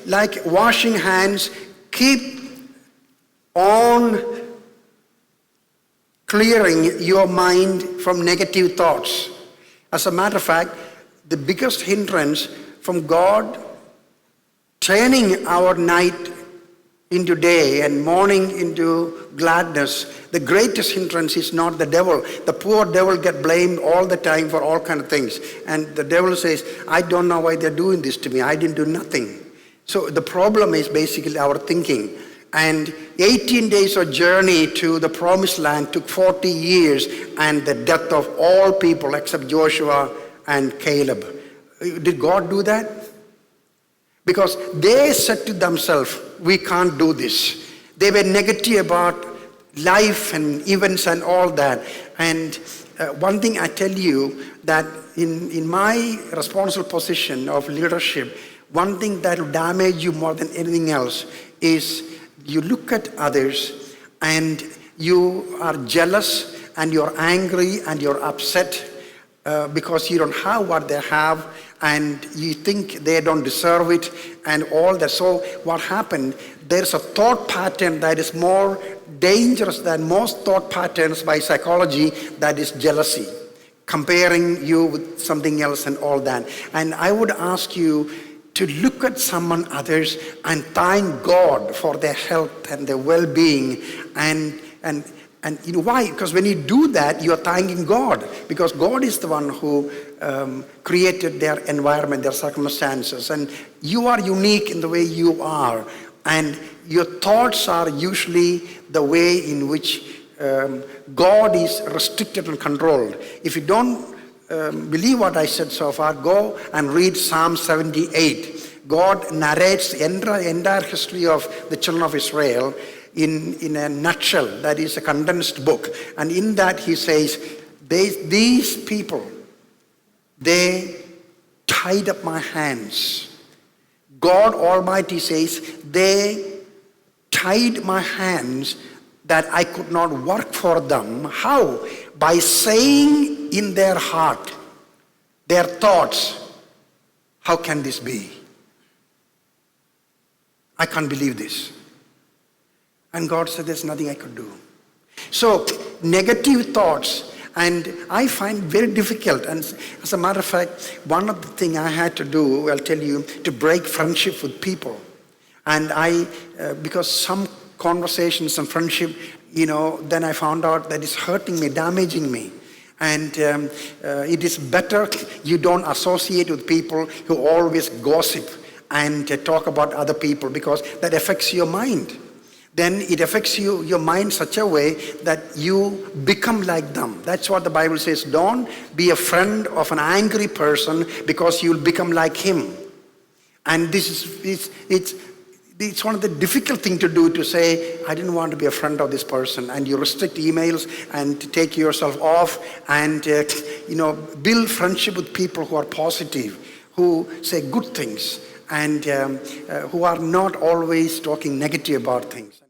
like washing hands. Keep on clearing your mind from negative thoughts. As a matter of fact, the biggest hindrance from God turning our night into day and morning into gladness, the greatest hindrance is not the devil. The poor devil gets blamed all the time for all kinds of things. And the devil says, I don't know why they're doing this to me. I didn't do nothing. So the problem is basically our thinking. And 18 days of journey to the promised land took 40 years and the death of all people except Joshua and Caleb. Did God do that? Because they said to themselves, we can't do this. They were negative about life and events and all that. And one thing I tell you, that in my responsible position of leadership, one thing that will damage you more than anything else is you look at others and you are jealous and you're angry and you're upset because you don't have what they have, and you think they don't deserve it and all that. So what happened, there's a thought pattern that is more dangerous than most thought patterns by psychology, that is jealousy, comparing you with something else and all that. And I would ask you to look at someone others and thank God for their health and their well-being. And you know why? Because when you do that, you're thanking God, because God is the one who created their environment, their circumstances, and you are unique in the way you are, and your thoughts are usually the way in which God is restricted and controlled. If you don't believe what I said so far, go and read Psalm 78. God narrates the entire history of the children of Israel in a nutshell. That is a condensed book. And in that he says, these people, they tied up my hands. God Almighty says, they tied my hands that I could not work for them. How? By saying in their heart, their thoughts, how can this be? I can't believe this. And God said, there's nothing I could do. So negative thoughts, and I find very difficult. And as a matter of fact, one of the things I had to do, I'll tell you, to break friendship with people. And because some conversations and friendship, then I found out that it's hurting me, damaging me. And it is better you don't associate with people who always gossip and talk about other people, because that affects your mind. Then it affects your mind such a way that you become like them. That's what the Bible says. Don't be a friend of an angry person, because you'll become like him. And this is it's one of the difficult things to do, to say, I didn't want to be a friend of this person, and you restrict emails and to take yourself off and build friendship with people who are positive, who say good things, and who are not always talking negative about things.